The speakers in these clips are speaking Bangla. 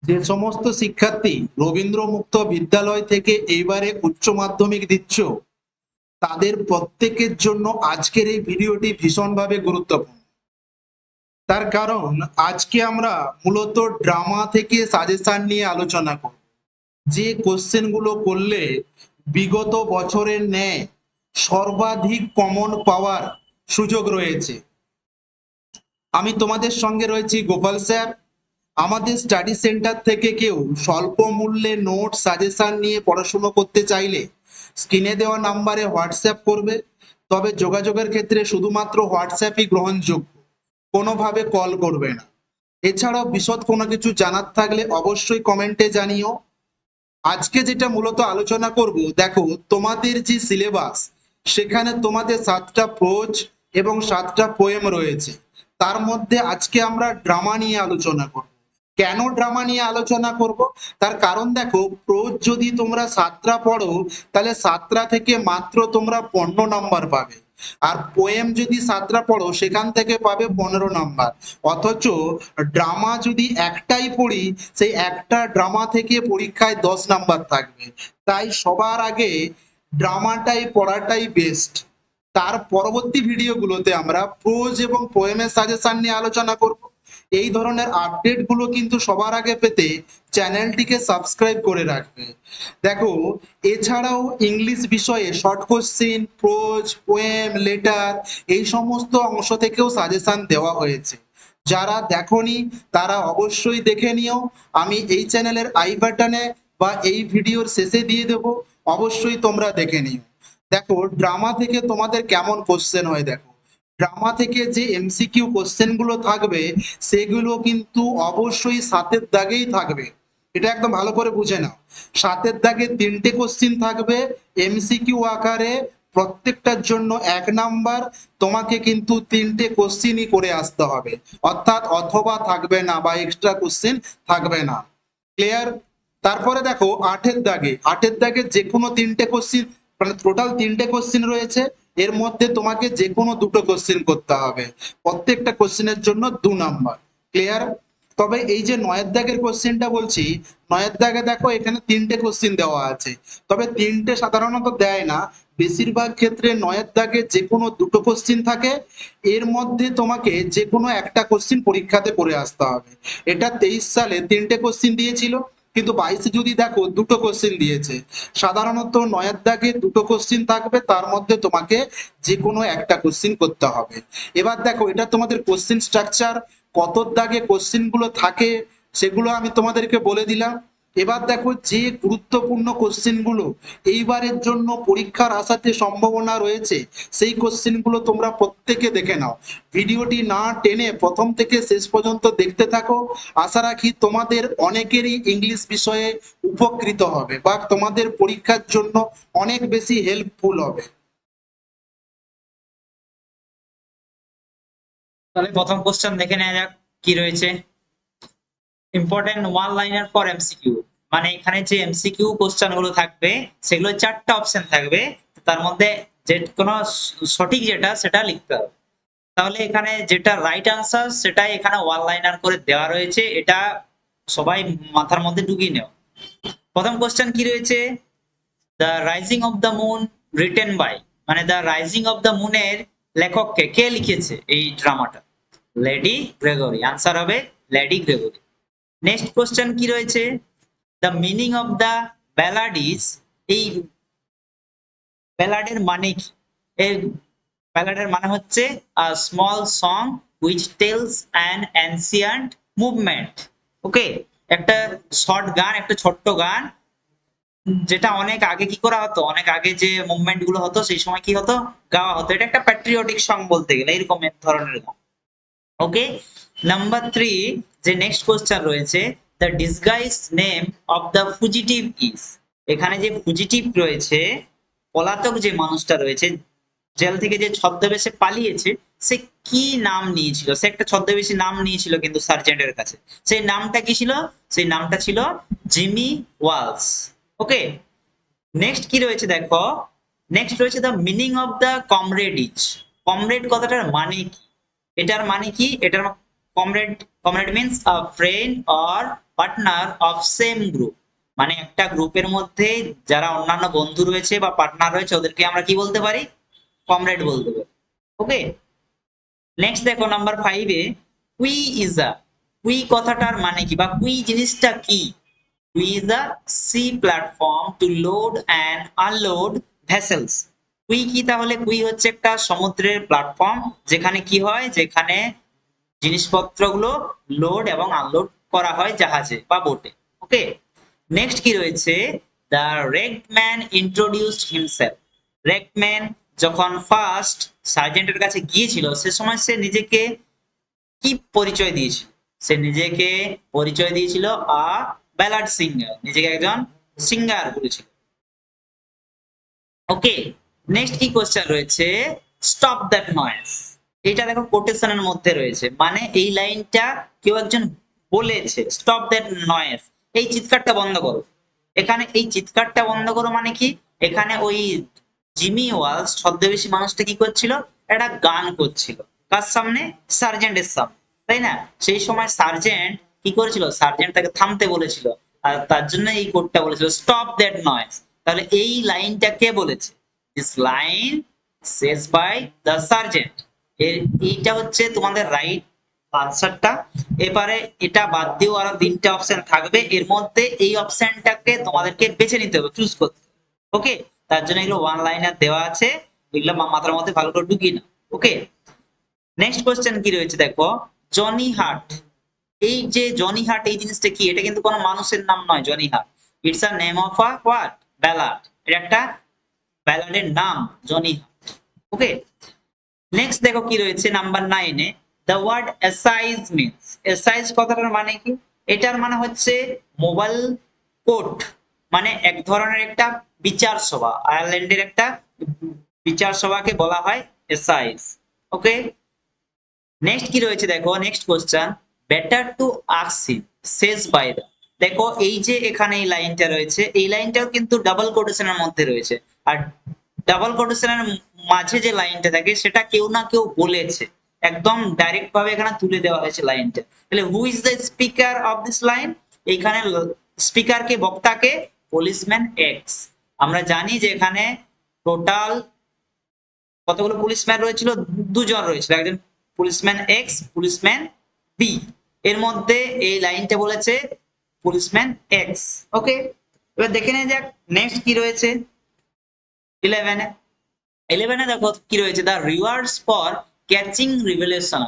যে সমস্ত শিক্ষার্থী রবীন্দ্র মুক্ত বিদ্যালয় থেকে এইবারে উচ্চ মাধ্যমিক দিচ্ছ, তাদের প্রত্যেকের জন্য আজকের এই ভিডিওটি ভীষণভাবে গুরুত্বপূর্ণ। তার কারণ আজকে আমরা মূলত ড্রামা থেকে সাজেশন নিয়ে আলোচনা করব। যে কোশ্চেনগুলো করলে বিগত বছরের ন্যায় সর্বাধিক কমন পাওয়ার সুযোগ রয়েছে। আমি তোমাদের সঙ্গে রয়েছি গোপাল স্যার। আমাদের স্টাডি সেন্টার থেকে কেউ স্বল্প মূল্যে নোট সাজেশন নিয়ে পড়াশুনো করতে চাইলে স্ক্রিনে দেওয়া নাম্বারে হোয়াটসঅ্যাপ করবে। তবে যোগাযোগের ক্ষেত্রে শুধুমাত্র হোয়াটসঅ্যাপই গ্রহণযোগ্য, কোনোভাবে কল করবে না। এছাড়াও বিশদ কোনো কিছু জানার থাকলে অবশ্যই কমেন্টে জানিও। আজকে যেটা মূলত আলোচনা করব, দেখো তোমাদের যে সিলেবাস, সেখানে তোমাদের 7টা প্রোজ এবং 7টা পোয়েম রয়েছে। তার মধ্যে আজকে আমরা ড্রামা নিয়ে আলোচনা করব। কেন ড্রামা নিয়ে আলোচনা করব? তার কারণ দেখো, প্রোজ যদি তোমরা 7টা পড়ো, তাহলে 7টা থেকে মাত্র তোমরা 15 নাম্বার পাবে। আর পোয়েম যদি 7টা পড়ো, সেখান থেকে পাবে 15 নাম্বার। অথচ ড্রামা যদি একটাই পড়ি, সেই একটা ড্রামা থেকে পরীক্ষায় 10 নাম্বার থাকবে। তাই সবার আগে ড্রামাটাই পড়াটাই বেস্ট। তার পরবর্তী ভিডিওগুলোতে আমরা প্রোজ এবং পোয়েমের সাজেশন নিয়ে আলোচনা করব। এই ধরনের আপডেট গুলো কিন্তু সবার আগে পেতে চ্যানেলটিকে সাবস্ক্রাইব করে রাখবে। দেখো, এছাড়াও ইংলিশ বিষয়ে short question, pros, poem, letter এই সমস্ত অংশ থেকেও সাজেশন দেওয়া হয়েছে। যারা দেখোনি তারা অবশ্যই দেখে নিও। আমি এই চ্যানেলের আই বাটনে বা এই ভিডিওর শেষে দিয়ে দেব, অবশ্যই তোমরা দেখে নিও। দেখো, ড্রামা থেকে তোমাদের কেমন কোশ্চেন হয়। দেখো, ড্রামা থেকে যে এমসিকিউ কোশ্চেন গুলো থাকবে, সেগুলো কিন্তু অবশ্যই 7-এর দাগেই থাকবে। এটা একদম ভালো করে বুঝে নাও। 7-এর দাগে 3টে কোশ্চেন থাকবে এমসিকিউ আকারে, প্রত্যেকটার জন্য 1 নাম্বার। তোমাকে কিন্তু 3টে কোশ্চেনই করে আসতে হবে, অর্থাৎ অথবা থাকবে না বা এক্সট্রা কোশ্চেন থাকবে না। ক্লিয়ার? তারপরে দেখো 8-এর দাগে যে কোনো 3টে কোশ্চেন, মানে টোটাল 3টে কোশ্চেন রয়েছে। এর মধ্যে তোমাকে যে কোনো 2টো কোশ্চেন করতে হবে, প্রত্যেকটা কোশ্চেনের জন্য 2 নাম্বার। ক্লিয়ার? তবে এই যে 9-এর দাগের কোশ্চেনটা বলছি, 9-এর দাগে দেখো এখানে 3টে কোশ্চেন দেওয়া আছে। তবে 3টে সাধারণত দেয় না, বেশিরভাগ ক্ষেত্রে 9-এর দাগে যে কোনো 2টো কোশ্চেন থাকে। এর মধ্যে তোমাকে যে কোনো একটা কোশ্চেন পরীক্ষাতে করে আসতে হবে। এটা 23 সালে 3টে কোশ্চেন দিয়েছিল, কিন্তু 22-এ যদি দেখো 2টো কোশ্চেন দিয়েছে। সাধারণত 9-এর দাগে 2টো কোশ্চেন থাকবে, তার মধ্যে তোমাকে যে কোনো একটা কোশ্চেন করতে হবে। এবার দেখো, এটা তোমাদের কোশ্চেন স্ট্রাকচার, কত দাগে কোশ্চেন গুলো থাকে সেগুলো আমি তোমাদেরকে বলে দিলাম। এবার দেখো, যে গুরুত্বপূর্ণ কোশ্চেন গুলো এইবারের জন্য পরীক্ষার আসাতে সম্ভাবনা রয়েছে, সেই কোশ্চেন গুলো তোমরা প্রত্যেকে দেখে নাও। ভিডিওটি না টেনে প্রথম থেকে শেষ পর্যন্ত দেখতে থাকো। আশা রাখি তোমাদের অনেকেরই ইংলিশ বিষয়ে উপকৃত হবে বা তোমাদের পরীক্ষার জন্য অনেক বেশি হেল্পফুল হবে। তাহলে প্রথম কোশ্চেন দেখে নেওয়া যাক কি রয়েছে। Important one liner for MCQ, মানে এখানে যে এমসিকিউ কোশ্চেন গুলো থাকবে সেগুলো 4টা অপশন থাকবে, তার মধ্যে যে কোনো সঠিক যেটা সেটা লিখতে হবে। তাহলে এখানে যেটা রাইট আনসার সেটাই এখানে ওয়ান লাইনার করে দেওয়া রয়েছে, এটা সবাই মাথার মধ্যে ঢুকিয়ে নেও। প্রথম কোশ্চেন কি রয়েছে, the rising of the moon written by, মানে দ্য রাইজিং অফ দ্য মুনের লেখককে, কে লিখেছে এই ড্রামাটা? লেডি গ্রেগরি, আনসার হবে লেডি গ্রেগরি। নেক্সট কোশ্চেন কি রয়েছে, the meaning of the ballad is, এই ব্যালাডের মানে কি? এই ব্যালাডের মানে হচ্ছে a small song which tells an ancient movement. Okay, একটা শর্ট গান, একটা ছোট্ট গান, যেটা অনেক আগে কি করা হতো, অনেক আগে যে মুভমেন্ট গুলো হতো সেই সময় কি হতো, গাওয়া হতো। এটা একটা প্যাট্রিয়টিক সং বলতে গেলে, এরকম ধরনের গান। ওকে, নাম্বার 3, যে নেক্সট কোশ্চেন রয়েছে, the disguise name of the fugitive is, এখানে যে ফুজিটিভ রয়েছে, পলাতক যে মানুষটা রয়েছে, জেল থেকে যে ছদ্মবেশে পালিয়েছে, সে কি নাম নিয়েছিল? সে একটা ছদ্মবেশী নাম নিয়েছিল কিন্তু সার্জেন্টের কাছে। সেই নামটা কি ছিল? সেই নামটা ছিল জিমি ওয়ালস। ওকে, নেক্সট কি রয়েছে দেখো, নেক্সট রয়েছে the meaning of the comrade is, comrade কথাটার মানে কি? এটার মানে কি? এটার comrade means a friend or partner of same group, মানে একটা গ্রুপের মধ্যে যারা অন্যান্য বন্ধু রয়েছে বা পার্টনার রয়েছে ওদেরকে আমরা কি বলতে পারি, কমরেড বলতে পারি। ওকে, নেক্সট দেখো নাম্বার 5 এ কুই ইজ আ, কুই কথাটার মানে কি বা কুই জিনিসটা কি। Quay is a sea platform to load and unload vessels. Quay কি, তাহলে কুই হচ্ছে একটা সমুদ্রের প্ল্যাটফর্ম যেখানে কি হয়, যেখানে জিনিসপত্রগুলো লোড এবং আনলোড করা হয় জাহাজে বা বোটে। ওকে, নেক্সট কি রয়েছে, the ragged man introduced himself. Ragged man যখন ফার্স্ট সার্জেন্টের কাছে গিয়েছিল সে সময় সে নিজেকে কি পরিচয় দিয়েছিল, সে নিজেকে পরিচয় দিয়েছিল আ ব্যালাড সিঙ্গার, নিজেকে একজন সিঙ্গার বলেছিল। ওকে, নেক্সট কি কোশ্চেন রয়েছে, স্টপ দ্যাট নয়েজ। এটা দেখো কোটেশনের মধ্যে রয়েছে, মানে এই লাইনটা কেউ একজন বলেছে, স্টপ দ্যাট নয়েজ, এই চিৎকারটা বন্ধ করো। এখানে এই চিৎকারটা বন্ধ করো মানে কি, এখানে ওই জিমি ওয়ালস ছদ্মবেশী মানুষটা কি করছিল, একটা গান করছিল কার সামনে, সার্জেন্টের সামনে, তাই না? সেই সময় সার্জেন্ট কি করেছিল, সার্জেন্ট তাকে থামতে বলেছিল, আর তার জন্য এই কোডটা বলেছিল স্টপ দ্যাট নয়েজ। তাহলে এই লাইনটা কে বলেছে, this line says by the sergeant. এইটা হচ্ছে তোমাদের রাইট আনসারটা। এবারে এটা বাদ দিয়েও আরো 3টে অপশন থাকবে, এর মধ্যে এই অপশনটাকে তোমাদেরকে বেছে নিতে হবে, চুজ করতে। ওকে, তার জন্য এগুলো ওয়ান লাইনার দেওয়া আছে, এগুলো মাথার মধ্যে ভালো করে ঢুকিয়ে নাও। ওকে, নেক্সট কোশ্চেন কি রয়েছে দেখো, জনি হার্ট। এই যে জনি হার্ট এই জিনিসটা কি, এটা কিন্তু কোনো মানুষের নাম নয়। Johnny heart it's a name of a what, ballad. এটা একটা ব্যালাডের নাম, জনি হার্ট। ওকে, নেক্সট দেখো কি রয়েছে নাম্বার 9 এ, the word assize means. Assize কথাটার মানে কি, এটার মানে হচ্ছে মোবাইল কোর্ট, মানে এক ধরনের একটা বিচার সভা। আয়ারল্যান্ডের একটা বিচার সভাকে বলা হয় অ্যাসাইজ। ওকে, নেক্সট কি রয়েছে দেখো, next question, better to ask him says by the. দেখো এই যে এখানে এই লাইনটা রয়েছে, এই লাইনটাও কিন্তু ডাবল কোটেশনের মধ্যে রয়েছে, আর ডাবল কোটেশনের মাঝে যে লাইনটা থাকে সেটা কেউ না কেউ বলেছে, একদম ডাইরেক্ট ভাবে এখানে তুলে দেওয়া হয়েছে লাইনটা। তাহলে who is the speaker of this line, এইখানে স্পিকারকে, বক্তাকে, পুলিশম্যান এক্স। আমরা জানি যে এখানে টোটাল কতগুলো পুলিশম্যান রয়েছিল, দুজন রয়েছিল, একজন পুলিশম্যান এক্স, পুলিশম্যান বি। এর মধ্যে এই লাইনটা বলেছে পুলিশম্যান এক্স। ওকে, এবার দেখে নেওয়া যাক নেক্সট কি রয়েছে 11 এ। 11 এ দেখো কি রয়েছে, the rewards for catching revelation.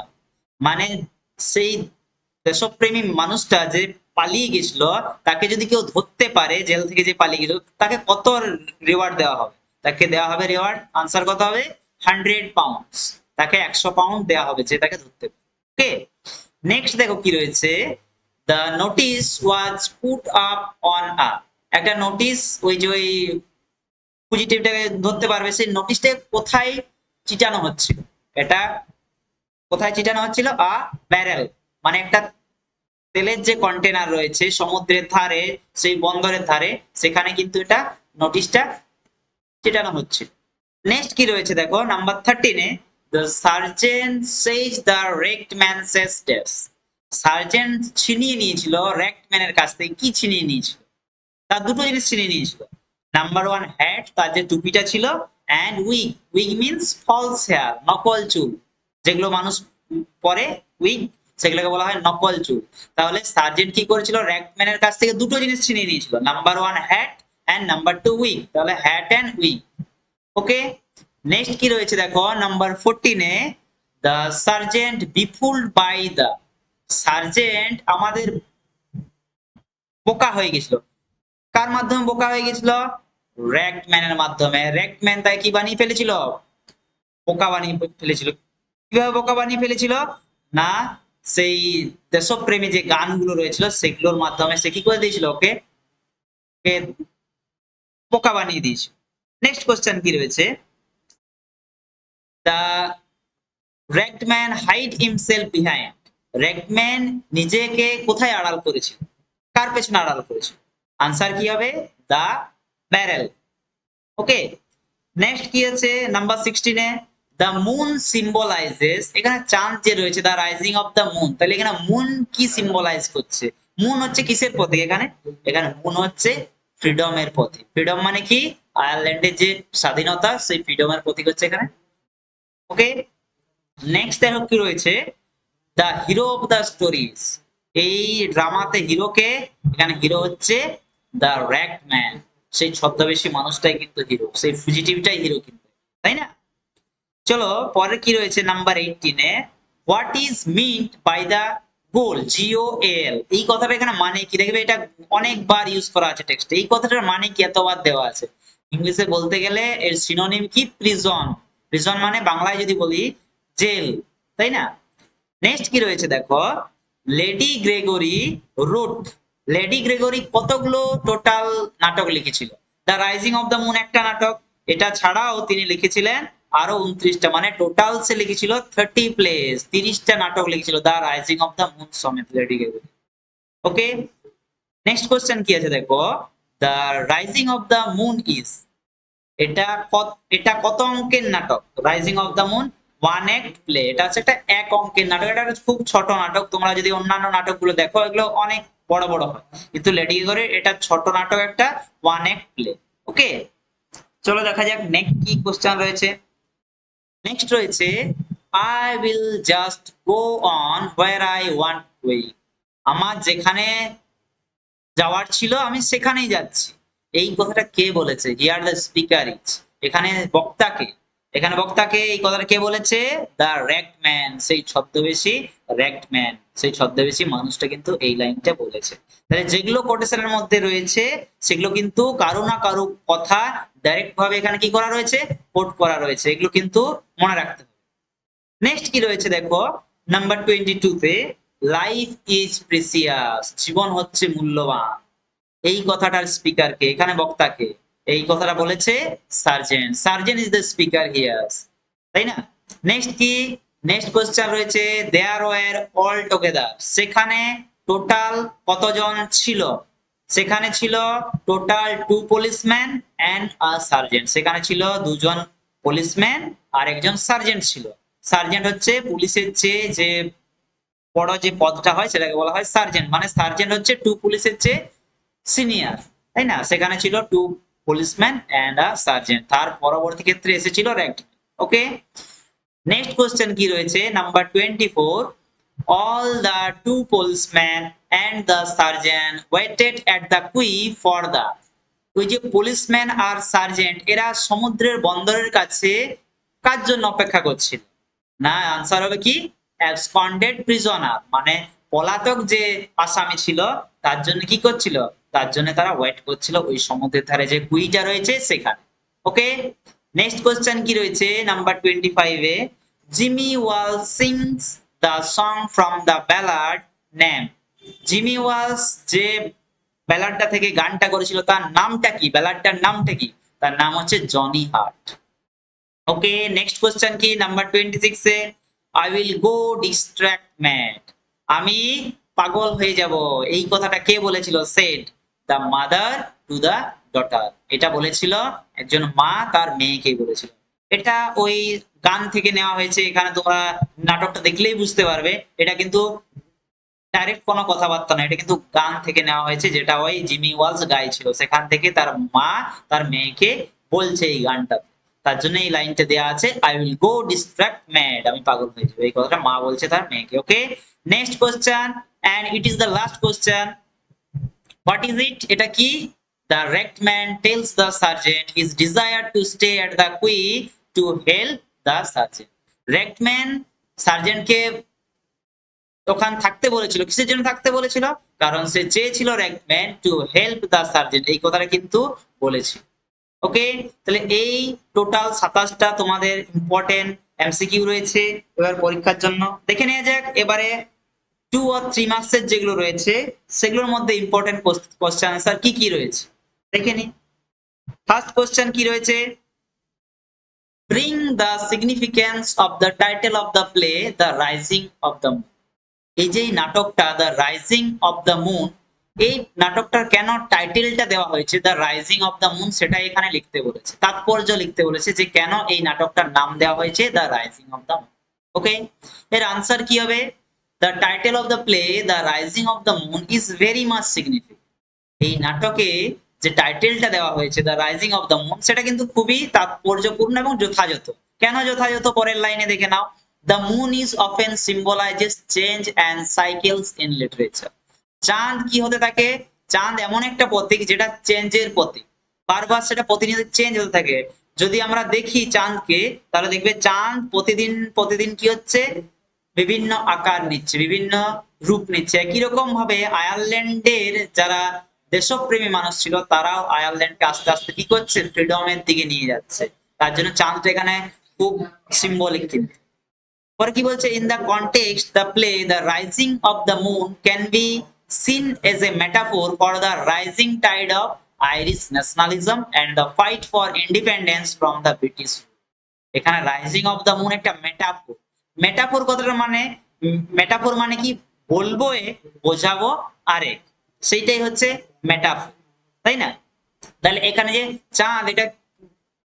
মানে সেই দেশপ্রেমী মানুষটা যে পালিয়ে গেছিল, তাকে যদি কেউ ধরতে পারে, জেল থেকে যে পালিয়ে গেছিল, তাকে কত রিওয়ার্ড দেওয়া হবে, তাকে দেওয়া হবে রিওয়ার্ড, আনসার কত হবে, 100 পাউন্ডস। তাকে 100 পাউন্ড দেওয়া হবে যে তাকে ধরতে পারে। ওকে, নেক্সট দেখো কি রয়েছে, the notice was put up on a. একটা নোটিশ, ওই যে ওই ফুজিটিভটাকে ধরতে পারবে, সেই নোটিশটা কোথায় চিটানো হচ্ছিল, এটা কোথায় চিটানো হচ্ছিল, আ ব্যারেল, মানে একটা তেলের যে কন্টেনার রয়েছে সমুদ্রের ধারে, সেই বন্দরের ধারে, সেখানে কিন্তু এটা নোটিশটা চিটানো হচ্ছে। নেক্সট কি রয়েছে দেখো নাম্বার 13 এ, the sergeant seize the wrecked man seize does. Sergeant ছিনিয়ে নিয়েছিল রেক্ট ম্যানের কাছ থেকে, কি ছিনিয়ে নিয়েছিল, তার দুটো জিনিস ছিনিয়ে নিয়েছিল। নাম্বার 1 হ্যাট, তার যে টুপিটা ছিল, and wig. Wig means false hair, নকল চুল, যেগুলো মানুষ পরে উইগ, সেগুলোকে বলা হয় নকল চুল। তাহলে সার্জেন্ট কি করেছিল, র্যাকম্যানের কাছ থেকে দুটো জিনিস ছিনিয়ে নিয়েছিল, number 1 hat and number 2 wig. তাহলে hat and wig. Okay, next কি রয়েছে দেখো নাম্বার 14 এ, the sergeant befooled by the. Sergeant আমাদের বোকা হয়ে গেছিল, কার মাধ্যমে বোকা হয়ে গেছিল, র্যাকড ম্যানের মাধ্যমে। র্যাকড ম্যান তাই কি বানিয়ে ফেলেছিল, বোকা বানিয়ে ফেলেছিল। কিভাবে বোকা বানিয়ে ফেলেছিল না, সেই দেশপ্রেমী যে গানগুলো রয়েছিল সেগুলোর মাধ্যমে সে কি করে দিয়েছিল, ওকে ওকে বোকা বানিয়ে দিয়েছিল। নেক্সট কোশ্চেন কি রয়েছে, the wrecked man hide himself behind. Wrecked man নিজেকে কোথায় আড়াল করেছিল, কার পেছনে আড়াল করেছিল, আনসার কি হবে, দা ব্যারেল। ওকে, নেক্সট কি আছে number 16 A, the moon symbolises, এখানে চাঁদ যে রয়েছে the rising of the moon, তাহলে এখানে মুন কি সিম্বলাইজ করছে? মুন হচ্ছে কিসের প্রতীক? এখানে এখানে মুন হচ্ছে ফ্রিডমের প্রতীক। ফ্রিডম মানে কি? আয়ারল্যান্ডের যে স্বাধীনতা, সেই ফ্রিডমের প্রতীক হচ্ছে এখানে। ওকে, নেক্সট দেখো কি রয়েছে, the hero of the stories. এই ড্রামাতে হিরোকে, এখানে হিরো হচ্ছে দ্য র্যাগড ম্যান, সেই ছদ্মবেশী মানুষটাই কিন্তু হিরো, সেই ফুজিটিভটাই হিরো কিন্তু, তাই না? চলো পরে কি রয়েছে নাম্বার 18 এ, what is meant by the goal, GOAL, এই কথাটা এখানে মানে কি? দেখবে এটা অনেকবার ইউজ করা আছে টেক্সটে। এই কথাটার মানে কি এতবার দেওয়া আছে? ইংলিশে বলতে গেলে এর সিনোনিম কি? প্রিজন। প্রিজন মানে বাংলায় যদি বলি জেল, তাই না? নেক্সট কি রয়েছে দেখো, লেডি গ্রেগরি রোট, লেডি গ্রেগরি কতগুলো টোটাল নাটক লিখেছিল? The rising of the moon একটা নাটক, এটা ছাড়াও তিনি লিখেছিলেন আরো 29টা, মানে টোটাল সে লিখেছিল 30 প্লেস, 30টা নাটক লিখেছিল the rising of the moon সমেত লেডি গ্রেগরি। ওকে, নেক্সট কোশ্চেন কি আছে দেখো, the rising of the moon is, এটা কত অঙ্কের নাটক? Rising of the moon one act play, এটা হচ্ছে একটা এক অঙ্কের নাটক, এটা খুব ছোট নাটক। তোমরা যদি অন্যান্য নাটকগুলো দেখো এগুলো অনেক বড় বড় হয়, কিন্তু লেডি গ্রেগরি এটা ছোট নাটক, একটা ওয়ান অ্যাক্ট প্লে। ওকে, চলো দেখা যাক নেক্সট কি কোশ্চেন রয়েছে। নেক্সট রয়েছে, I will just go on where I want way, আমার যেখানে যাওয়ার ছিল আমি সেখানেই যাচ্ছি। এই কথাটা কে বলেছে? হিয়ার দ্য স্পিকার ইজ, এখানে বক্তাকে, এখানে বক্তাকে এই কথাটা কে বলেছে? দ্য র্যাগড ম্যান, সেই ছদ্মবেশী র্যাগড ম্যান, সেই ছদ্মবেশী মানুষটা কিন্তু এই লাইনটা বলেছে। তাহলে যেগুলো কোটেশনের মধ্যে রয়েছে সেগুলো কিন্তু কারো না কারো কথা ডাইরেক্ট ভাবে এখানে কি করা রয়েছে? কোট করা রয়েছে, এগুলো কিন্তু মনে রাখতে হবে। নেক্সট কি রয়েছে দেখো, নাম্বার 22 তে, লাইফ ইজ প্রিসিয়াস, জীবন হচ্ছে মূল্যবান। এই কথাটার স্পিকার কে? এখানে বক্তাকে এই কথাটা বলেছে sergeant, sergeant is the speaker here, তাই না? নেক্সট কি, নেক্সট কোশ্চেন রয়েছে, দেয়ার ওয়্যার অল টুগেদার, সেখানে টোটাল কতজন ছিল? সেখানে ছিল total 2 policeman and a sergeant, সেখানে ছিল 2জন পুলিশম্যান আর একজন সার্জেন্ট ছিল। সার্জেন্ট হচ্ছে পুলিশের চেয়ে যে বড় যে পদটা হয় সেটাকে বলা হয় সার্জেন্ট, মানে সার্জেন্ট হচ্ছে 2 পুলিশের চেয়ে সিনিয়র, তাই না? সেখানে ছিল 2 পুলিশম্যান এন্ড আ সার্জেন্ট, তার পরবর্তী ক্ষেত্রে এসেছিল র্যাঙ্ক। ওকে, নেক্সট কোশ্চেন কি রয়েছে number 24, all the 2 policemen and the sergeant waited at the quay for the, ওই যে পুলিশম্যান আর সার্জেন্ট এরা সমুদ্রের বন্দরের কাছে কার জন্য অপেক্ষা করছিল? না, আনসার হবে কি? অ্যাবসকন্ডেড প্রিজনার, মানে পলাতক যে আসামি ছিল তার জন্য কি করছিল? তার জন্য তারা ওয়েট করছিল ওই সমুদ্রের ধারে যে কুইটা রয়েছে সেখানে। ওকে, নেক্সট কোশ্চেন কি রয়েছে নাম্বার 25 এ, Jimmy Walls sings the song from the ballad name, Jimmy Walls যে ব্যালাডটা থেকে গানটা করেছিল তার নামটা কি? ব্যালাডটার নামটা কি? তার নাম হচ্ছে জনি হার্ট। ওকে, নেক্সট কোশ্চেন কি number 26 A, I will go distract mad, আমি পাগল হয়ে যাব, এই কথাটা কে বলেছিল? Said the mother to the daughter, এটা বলেছিল একজন মা তার মেয়েকে বলেছিল। এটা ওই গান থেকে নেওয়া হয়েছে, এখানে তোমরা নাটকটা দেখলেই বুঝতে পারবে এটা কিন্তু ডাইরেক্ট কোনো কথাবার্তা না, এটা কিন্তু গান থেকে নেওয়া হয়েছে, যেটা ওই জিমি ওয়ালস গাইছিল, সেখান থেকে তার মা তার মেয়েকে বলছে এই গানটা, তার জন্য এই লাইনটা দেয়া আছে, I will go distract mad, আমি পাগল হয়ে যাবো, এই কথাটা মা বলছে তার মেয়েকে। Okay, next question and it is the last question, what is it, এটা কি? The wrecked man tells the sergeant his desire to stay at the quay to help the sergeant, wrecked man সার্জেন্টকে ওখানে থাকতে বলেছিল, কিসের জন্য থাকতে বলেছিল? কারণ সে চেয়েছিল rank man to help the sergeant, এই কথাটা কিন্তু বলেছি। ওকে, তাহলে এই টোটাল 27টা তোমাদের ইম্পর্টেন্ট এমসিকিউ রয়েছে এবার পরীক্ষার জন্য। দেখে নেওয়া যাক এবারে 2 আর 3 মার্কসের যেগুলো রয়েছে সেগুলোর মধ্যে ইম্পর্টেন্ট কোশ্চেন আনসার কি কি রয়েছে দেখে নি। ফার্স্ট কোশ্চেন কি রয়েছে, bring the significance of the title of the play the rising of the, এই যে নাটকটা the rising of the moon, এই নাটকটার কেন টাইটেলটা দেওয়া হয়েছে the rising of the moon সেটা এখানে লিখতে বলেছে, তাৎপর্য লিখতে বলেছে যে কেন এই নাটকটার নাম দেওয়া হয়েছে the rising of the moon. Okay, এর আনসার কি হবে? The title of the play the rising of the moon is very much significant. এই নাটকে যে টাইটেলটা দেওয়া হয়েছে the rising of the moon সেটা কিন্তু খুবই তাৎপর্যপূর্ণ এবং যথাযথ। কেন যথাযথ? পরের লাইনে দেখে নাও, the moon is often symbolises change and cycles in literature. চাঁদ কি হতে থাকে? চাঁদ এমন একটা প্রতীক যেটা চেঞ্জের প্রতীক, বারবার সেটা প্রতিনিয়ত চেঞ্জ হতে থাকে। যদি আমরা দেখি চাঁদকে তাহলে দেখবে চাঁদ প্রতিদিন প্রতিদিন কি হচ্ছে, বিভিন্ন আকার নিচ্ছে, বিভিন্ন রূপ নিচ্ছে। একই রকম ভাবে আয়ারল্যান্ডের যারা দেশপ্রেমী মানুষ ছিল তারাও আয়ারল্যান্ডকে আস্তে আস্তে কি করছে, ফ্রিডমের দিকে নিয়ে যাচ্ছে। তার জন্য চাঁদটা এখানে খুব সিম্বলিক। কিন্তু পরে কি বলছে, in the context the play the rising of the moon can be seen as a metaphor for the rising tide of Irish nationalism and the fight for independence from the British rule। এখানে রাইজিং অফ দ্য মুন একটা মেটাফোর। মেটাফোর কথাটা মানে, মেটাফোর মানে কি, বলবো এ বোঝাবো আরেক, সেইটাই হচ্ছে মেটাফোর, তাই না? তাহলে এখানে যে চাঁদ, এটা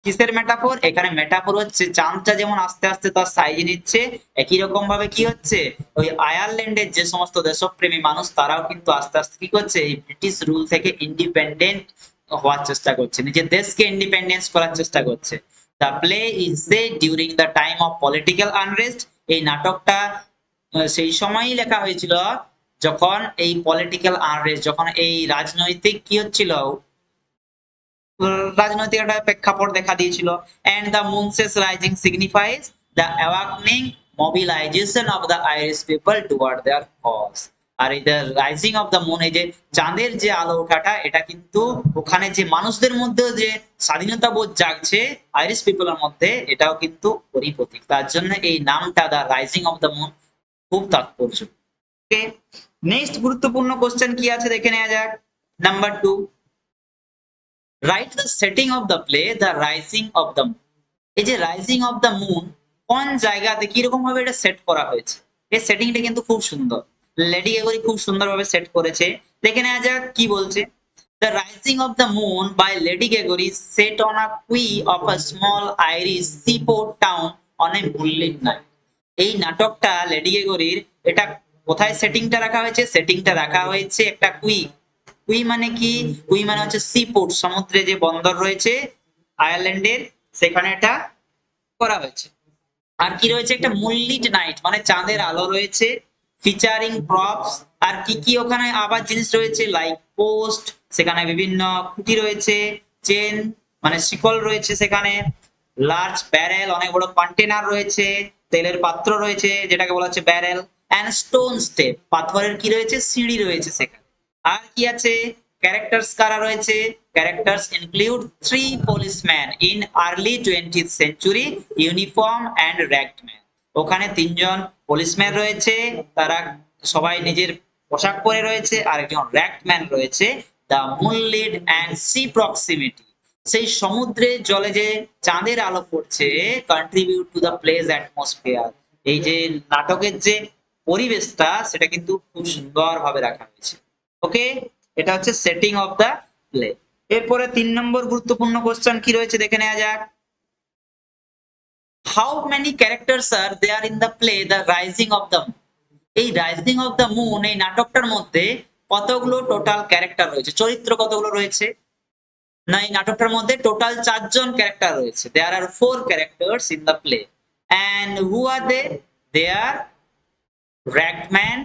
কিসের মেটাফোর? এখানে মেটাফোর হচ্ছে চাঁদটা যেমন আস্তে আস্তে তার সাইজ নিচ্ছে, একই রকম ভাবে কি হচ্ছে, ওই আয়ারল্যান্ডের যে সমস্ত দেশপ্রেমী মানুষ তারাও কিন্তু আস্তে আস্তে কি করছে, এই ব্রিটিশ রুল থেকে ইন্ডিপেন্ডেন্ট হওয়ার চেষ্টা করছে, নিজের দেশকে ইন্ডিপেন্ডেন্স করার চেষ্টা করছে। The play is said during the time of political unrest. এই নাটকটা সেই সময়ই লেখা হয়েছিল যখন এই পলিটিক্যাল আনরেস্ট, যখন এই রাজনৈতিক কি হচ্ছিল, রাজনৈতিক একটা প্রেক্ষাপট দেখা দিয়েছিল। And the moon's rising signifies the awakening mobilisation of the Irish people toward their cause. আর এই the rising of the moon, এই যে চাঁদের যে আলো ওঠাটা, এটা কিন্তু ওখানে যে মানুষদের মধ্যে যে স্বাধীনতা বোধ জাগছে আইরিশ পিপলের মধ্যে, এটাও কিন্তু ওরই প্রতীক। তার জন্য এই নামটা the rising of the moon খুব তাৎপর্য। ওকে, নেক্সট গুরুত্বপূর্ণ কোশ্চেন কি আছে দেখে নেওয়া যাক। Number 2, write the setting of the play the rising of the moon. এই যে রাইজিং অফ দ্য মুন কোন জায়গাতে কিরকম ভাবে এটা সেট করা হয়েছে, এই সেটিংটা কিন্তু খুব সুন্দর, লেডি এগরি খুব সুন্দরভাবে সেট করেছে। দেখে নেওয়া যাক কি বলছে। The rising of the moon by Lady Gregory set on a quay of a small Irish seaport town on a moonlit night. এই নাটকটা লেডি গেগরির, এটা কোথায় সেটিংটা রাখা হয়েছে? সেটিংটা রাখা হয়েছে একটা কুই। কুই মানে কি? কুই মানে হচ্ছে সিপোর্ট, সমুদ্রে যে বন্দর রয়েছে আয়ারল্যান্ডের, সেখানে এটা করা হয়েছে। আর কি রয়েছে? একটা মুনলিট নাইট মানে চাঁদের আলো রয়েছে, ফিচারিং প্রপস। আর কি কি ওখানে আবার জিনিস রয়েছে, লাইক পোস্ট, সেখানে বিভিন্ন খুঁটি রয়েছে, চেন মানে শিকল রয়েছে সেখানে, লার্জ ব্যারেল অনেক বড় কন্টেনার রয়েছে, তেলের পাত্র রয়েছে যেটাকে বলা হচ্ছে ব্যারেল, এন্ড স্টোন স্টেপ পাথরের কি রয়েছে, সিঁড়ি রয়েছে সেখানে। আর কি আছে? ক্যারেক্টার্স কারা রয়েছে? Characters include 3 policemen in early 20th century uniform and ragged man। ওখানে 3জন পুলিশম্যান রয়েছে, তারা সবাই নিজের পোশাক পরে রয়েছে, আর একজন র্যাগড ম্যান রয়েছে। The moonlit and sea proximity, সেই সমুদ্রের জলে যে চাঁদের আলো পড়ছে, contribute to the place atmosphere. এই যে নাটকের যে পরিবেশটা সেটা কিন্তু খুব সুন্দরভাবে রাখা হয়েছে। ওকে, এটা হচ্ছে সেটিং অফ দ্য প্লে। এরপরে 3 নম্বর গুরুত্বপূর্ণ কোশ্চেন কি রয়েছে দেখে নেওয়া যাক। How many characters are there in the play the rising of the moon. এই রাইজিং অফ দ্য মুন এই নাটকটার মধ্যে কতগুলো টোটাল ক্যারেক্টার রয়েছে, চরিত্র কতগুলো রয়েছে? না, এই নাটকটার মধ্যে টোটাল 4 জন ক্যারেক্টার রয়েছে। There are 4 characters in the play. And who are they? They are ragman,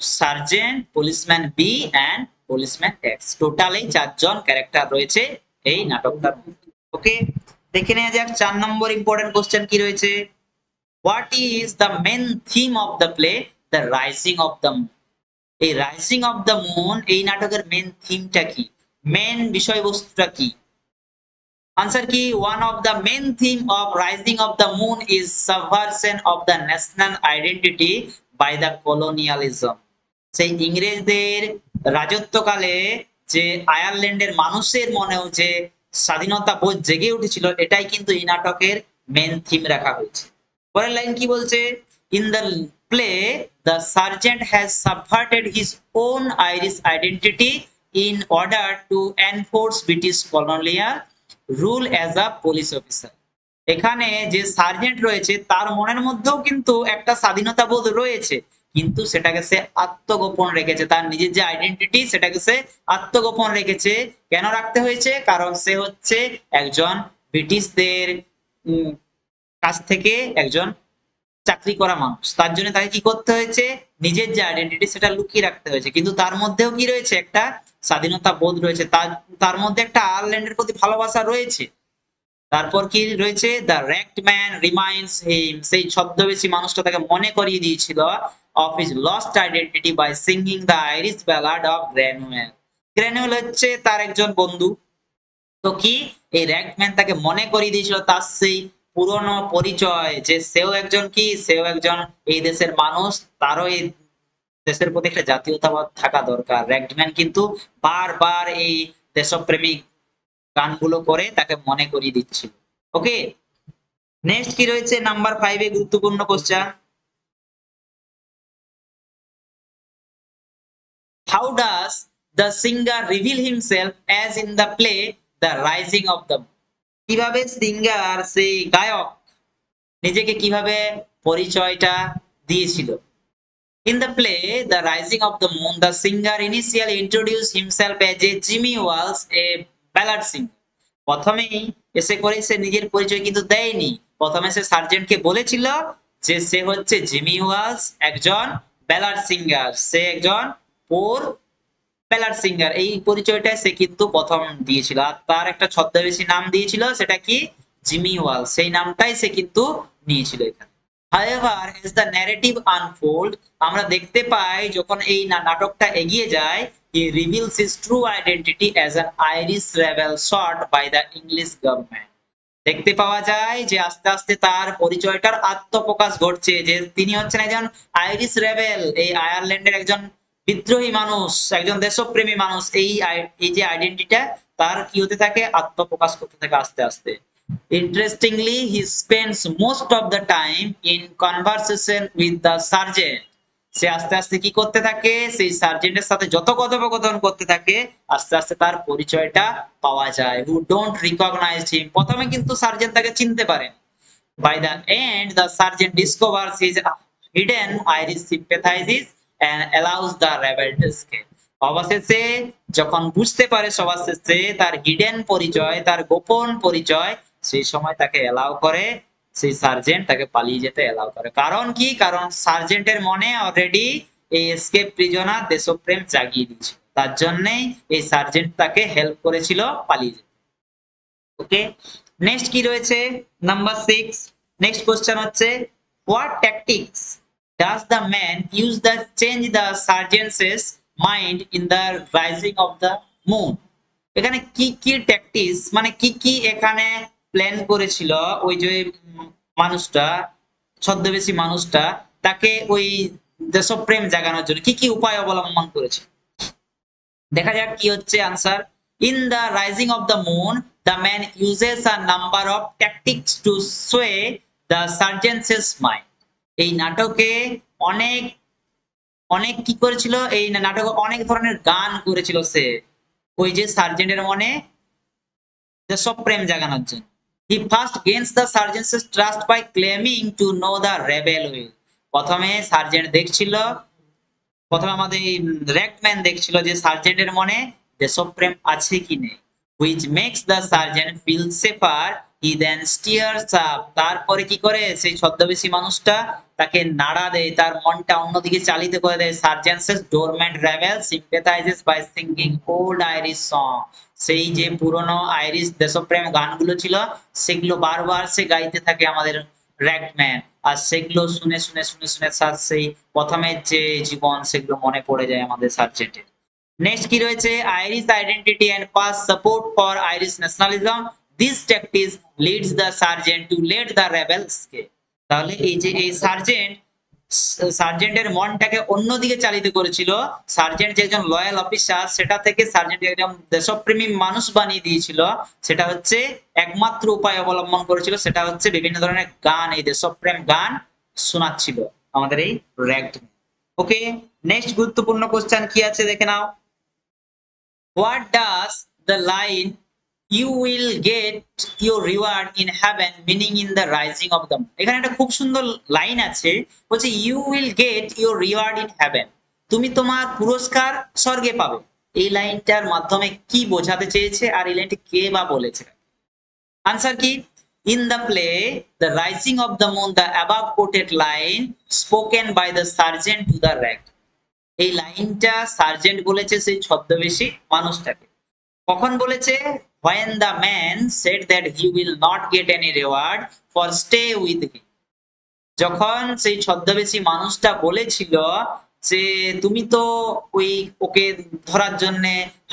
sergeant, policeman B and policeman X. Total এই 4 জন ক্যারেক্টার রয়েছে এই নাটকটার মধ্যে। ওকে, দেখে নেওয়া যাক 4 নম্বর ইম্পর্টেন্ট কোশ্চেন কি রয়েছে। What is the main theme of the play the rising of the moon. এই রাইজিং অফ দ্য মুন এই নাটকের মেন থিমটা কি, মেন বিষয়বস্তুটা কি? আনসার কি? One of the main theme of Rising of the moon is subversion of the national identity by the colonialism. সেই ইংরেজদের রাজত্বকালে যে আয়ারল্যান্ডের মানুষের মনেও যে স্বাধীনতা বোধ জেগে উঠেছিল, এটাই কিন্তু এই নাটকের মেন থিম রাখা হয়েছে। পরের লাইন কি বলছে? In the play, the sergeant has subverted his own Irish identity in order to enforce British colonial rule as a police officer. এখানে যে সার্জেন্ট রয়েছে তার মনের মধ্যেও কিন্তু একটা স্বাধীনতা বোধ রয়েছে, কিন্তু সেটাকে সে আত্মগোপন রেখেছে। তার নিজের যে আইডেন্টিটি সেটাকে সে আত্মগোপন রেখেছে। কেন রাখতে হয়েছে? কারণ সে হচ্ছে একজন ব্রিটিশদের কাছ থেকে একজন চাকরি করা মানুষ। তার জন্য তাকে কি করতে হয়েছে? নিজের যে আইডেন্টিটি সেটা লুকিয়ে রাখতে হয়েছে। কিন্তু তার মধ্যেও কি রয়েছে? একটা স্বাধীনতা বোধ রয়েছে, তার তার মধ্যে একটা আয়ারল্যান্ডের প্রতি ভালোবাসা রয়েছে। তারপর কি রয়েছে? The wrecked man reminds him, সেই ছদ্মবেশী মানুষটা তাকে মনে করিয়ে দিয়েছিল of his lost identity by singing the Irish ballad of Granuaile. Granuaile হচ্ছে তার একজন বন্ধু। তো কি এই র্যাকড ম্যান তাকে মনে করিয়ে দিয়েছিল তার সেই পুরনো পরিচয়, যে সেও একজন কি, সেও একজন এই দেশের মানুষ, তারও এই দেশের প্রতি একটা জাতীয়তাবাদ থাকা দরকার। র্যাকড ম্যান কিন্তু বারবার এই দেশপ্রেমিক গানগুলো করে তাকে মনে করিয়ে দিচ্ছিল। ওকে, নেক্সট কি রয়েছে নাম্বার 5 এ গুরুত্বপূর্ণ question. How does the singer reveal himself as in the play the rising of the, কিভাবে সিঙ্গার সেই গায়ক নিজেকে কিভাবে পরিচয়টা দিয়েছিল? In the play The Rising of the Moon, the singer initially introduced himself as a Jimmy Walsh, a ballad singer. প্রথমেই এসে করে সে নিজের পরিচয় কিন্তু দেয়নি। প্রথমে সে সার্জেন্টকে বলেছিল যে সে হচ্ছে জিমি ওয়ালস, একজন ব্যালাড সিঙ্গার, সে একজন পোর ব্যালাড সিঙ্গার। এই পরিচয়টা সে কিন্তু প্রথম দিয়েছিল। আর তার একটা ছদ্মবেশী নাম দিয়েছিল, সেটা কি? Jimmy Walls. সেই নামটাই সে কিন্তু নিয়েছিল এখানে। However, as the narrative unfold, আমরা দেখতে পাই যখন এই নাটকটা এগিয়ে যায়, he reveals his true identity as an Irish rebel sought by the English government. দেখতে পাওয়া যায় যে আস্তে আস্তে তার পরিচয়টার আত্মপ্রকাশ ঘটছে, যে তিনি হচ্ছেন একজন আইরিশ রেবেল, এই আয়ারল্যান্ডের একজন বিদ্রোহী মানুষ, একজন দেশপ্রেমী মানুষ। এই যে আইডেন্টিটিটা তার কি হতে থাকে? আত্মপ্রকাশ করতে থাকে আস্তে আস্তে। Interestingly, he spends most of the time in conversation with the sergeant. সে আস্তে আস্তে কি করতে থাকে? সেই সার্জেন্টের সাথে যত কথোপকথন করতে থাকে, আস্তে আস্তে তার পরিচয়টা পাওয়া যায়। Who don't recognize him, প্রথমে কিন্তু সার্জেন্ট তাকে চিনতে পারেন। By the end, the sergeant discovers his hidden Irish sympathies and allows the rebel to escape. অবশেষে যখন বুঝতে পারে সবার শেষে তার হিডেন পরিচয়, তার গোপন পরিচয়, সেই সময় তাকে এলাও করে, সেই সার্জেন্ট তাকে পালিয়ে যেতে এলাও করে। কারণ কি? কারণ সার্জেন্টের মনে অলরেডি এই এসকেপ প্রিজনার দেশপ্রেম জাগিয়ে দিয়েছিল, তার জন্যই এই সার্জেন্ট তাকে হেল্প করেছিল পালিয়ে যেতে। ওকে, নেক্সট কি রয়েছে নাম্বার 6। নেক্সট কোশ্চেন হচ্ছে what tactics does the man use the change the sergeant's mind in the rising of the moon. এখানে কি কি ট্যাকটিক্স মানে কি কি এখানে প্ল্যান করেছিল ওই যে মানুষটা, ছদ্মবেশী মানুষটা, তাকে ওই দেশপ্রেম জাগানোর জন্য কি কি উপায় অবলম্বন করেছে? দেখা যাক কি হচ্ছে answer. In the Rising of the Moon, the man uses a number of tactics to sway the sergeant's mind. এই নাটকে অনেক অনেক কি করেছিল? এই নাটকে অনেক ধরনের গান করেছিল সে ওই যে সার্জেন্টের মনে দেশপ্রেম জাগানোর জন্য। He first gains the sergeant's trust by claiming to know the rebel will. প্রথমে সার্জেন্ট দেখছিল, প্রথমে আমাদের র্যাকম্যান দেখছিল যে সার্জেন্টের মনে দেশপ্রেম আছে কি নেই, which makes the sergeant feel safer. He then steers up. তারপরে কি করে? সেই ছদ্মবেশী মানুষটা তাকে নাড়া দেয়, তার মনটা অন্যদিকে চালিত করে দেয়। সার্জেন্টস ডোরম্যান্ট rebel sympathizes by singing old Irish song. সেই যে পুরনো আইরিশ দেশপ্রেম গানগুলো ছিল সেগুলো বারবার সে গাইতে থাকে আমাদের র্যাকম্যান, আর সেগুলো শুনে শুনে শুনে শুনে তার সেই প্রথমের যে জীবন সেগুলো মনে পড়ে যায় আমাদের সার্জেন্টের। নেক্সট কি রয়েছে? Irish identity and pass support for Irish nationalism, this tactics leads the sergeant to let the rebels কে। তাহলে এই যে এই সার্জেন্টের মনটাকে অন্যদিকে চালিত করেছিল। সার্জেন্ট যে একজন লয়াল অফিসার, সেটা থেকে সার্জেন্ট একজন দেশপ্রেমী মানুষ বানিয়ে দিয়েছিল। সেটা হচ্ছে একমাত্র উপায় অবলম্বন করেছিল, সেটা হচ্ছে বিভিন্ন ধরনের গান, এই দেশপ্রেম গান শোনাচ্ছিল। আমাদের এই র্যাগড ম্যান। ওকে, নেক্সট গুরুত্বপূর্ণ কোশ্চেন কি আছে দেখে নাও। What does the line you will get your reward in heaven meaning in the rising of the moon, এখানে একটা খুব সুন্দর লাইন আছে, বলছে you will get your reward in heaven, তুমি তোমার পুরস্কার স্বর্গে পাবে। এই লাইনটার মাধ্যমে কি বোঝাতে চেয়েছে আর এই লাইনটি কে বা বলেছে? আনসার কি? In the play the rising of the Moon the above quoted line spoken by the sergeant to the rag, এই লাইনটা সার্জেন্ট বলেছে সেই ছদ্মবেশী মানুষটাকে। কখন বলেছে? when the man said that he will not get any reward for stay with him, যখন সেই ছদ্মবেশী মানুষটা বলেছিল যে তুমি তো ওই ওকে ধরার জন্য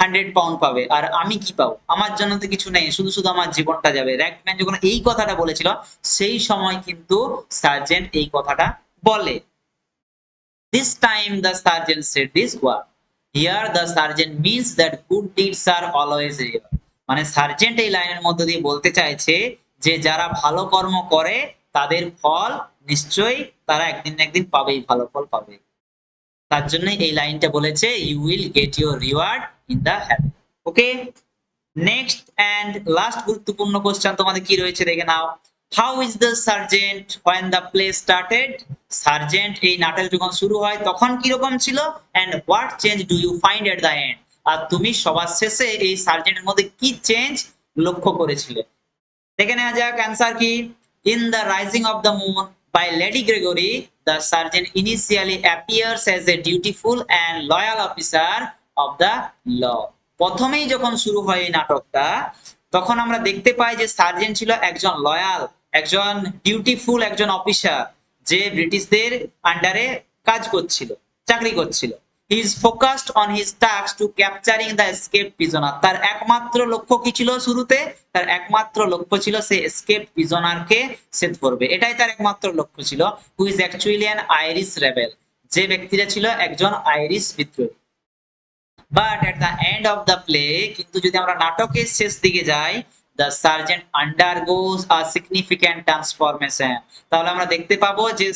100 পাউন্ড পাবে আর আমি কি পাবো, আমার জন্য তো কিছু নেই, শুধু শুধু আমার জীবনটা যাবে। র্যাগম্যান যখন এই কথাটা বলেছিল সেই সময় কিন্তু সার্জেন্ট এই কথাটা বলে। This time the sergeant said this word. Here the sergeant means that good deeds are always rewarded. মানে সার্জেন্ট এই লাইনের মধ্যে দিয়ে বলতে চাইছে যে যারা ভালো কর্ম করে তাদের ফল নিশ্চয়ই তারা একদিন না একদিন পাবেই, ভালো ফল পাবে। তার জন্য এই লাইনটা বলেছে you will get your reward in the heaven. Okay, next and last গুরুত্বপূর্ণ কোশ্চেন তোমাদের কি রয়েছে দেখে নাও। How is the sergeant when the play started? Sergeant এই নাটক যখন শুরু হয় তখন কি রকম ছিল? and what change do you find at the end? আর তুমি সবার শেষে এই সার্জেন্টের মধ্যে কি চেঞ্জ লক্ষ্য করেছিলে? দেখে নেওয়া যাক অ্যান্সার কি। In the rising of the moon by Lady Gregory the sergeant initially appears as a dutiful and loyal officer of the law. প্রথমেই যখন শুরু হয় এই নাটকটা তখন আমরা দেখতে পাই যে সার্জেন্ট ছিল একজন লয়াল, একজন ডিউটিফুল একজন অফিসার, যে ব্রিটিশদের আন্ডারে কাজ করছিল, চাকরি করছিল। He is focused on his task to capturing the escape prisoner. তার একমাত্র লক্ষ্য কি ছিল শুরুতে? তার একমাত্র লক্ষ্য ছিল সে এসকেপ প্রিজনারকে সে ধরবে, এটাই তার একমাত্র লক্ষ্য ছিল। Who is actually an Irish rebel, যে ব্যক্তিটা ছিল একজন আইরিশ বিদ্রোহী। But at the end of the play, কিন্তু যদি আমরা নাটকের শেষ দিকে যাই, the sergeant আন্ডারগোজ a significant transformation, তাহলে আমরা দেখতে পাবো যে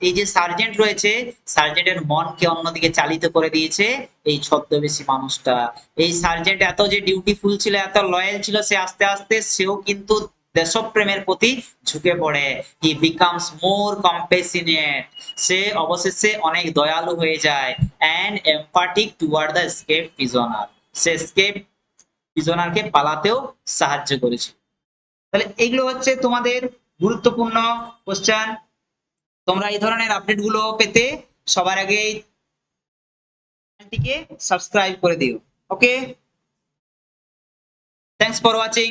এই যে সার্জেন্ট রয়েছে, সার্জেন্টের মনকে অন্যদিকে চালিত করে দিয়েছে এই ছদ্মবেশী মানুষটা। এই সার্জেন্ট এত যে ডিউটিফুল ছিল, এত লয়াল ছিল, সে আস্তে আস্তে সেও কিন্তু দেশপ্রেমের প্রতি ঝুঁকে পড়ে। হি বিকামস মোর কম্প্যাশনেট, সে অবশেষে অনেক দয়ালু হয়ে যায়। And empathic toward the escape prisoner, সে এসকেপ প্রিজনারকে পালাতেও সাহায্য করেছে। তাহলে এগুলো হচ্ছে তোমাদের গুরুত্বপূর্ণ কোশ্চেন। তোমরা এই ধরনের আপডেট গুলো পেতে সবার আগে চ্যানেলটিকে সাবস্ক্রাইব করে দিও। ওকে, থ্যাঙ্কস ফর ওয়াচিং।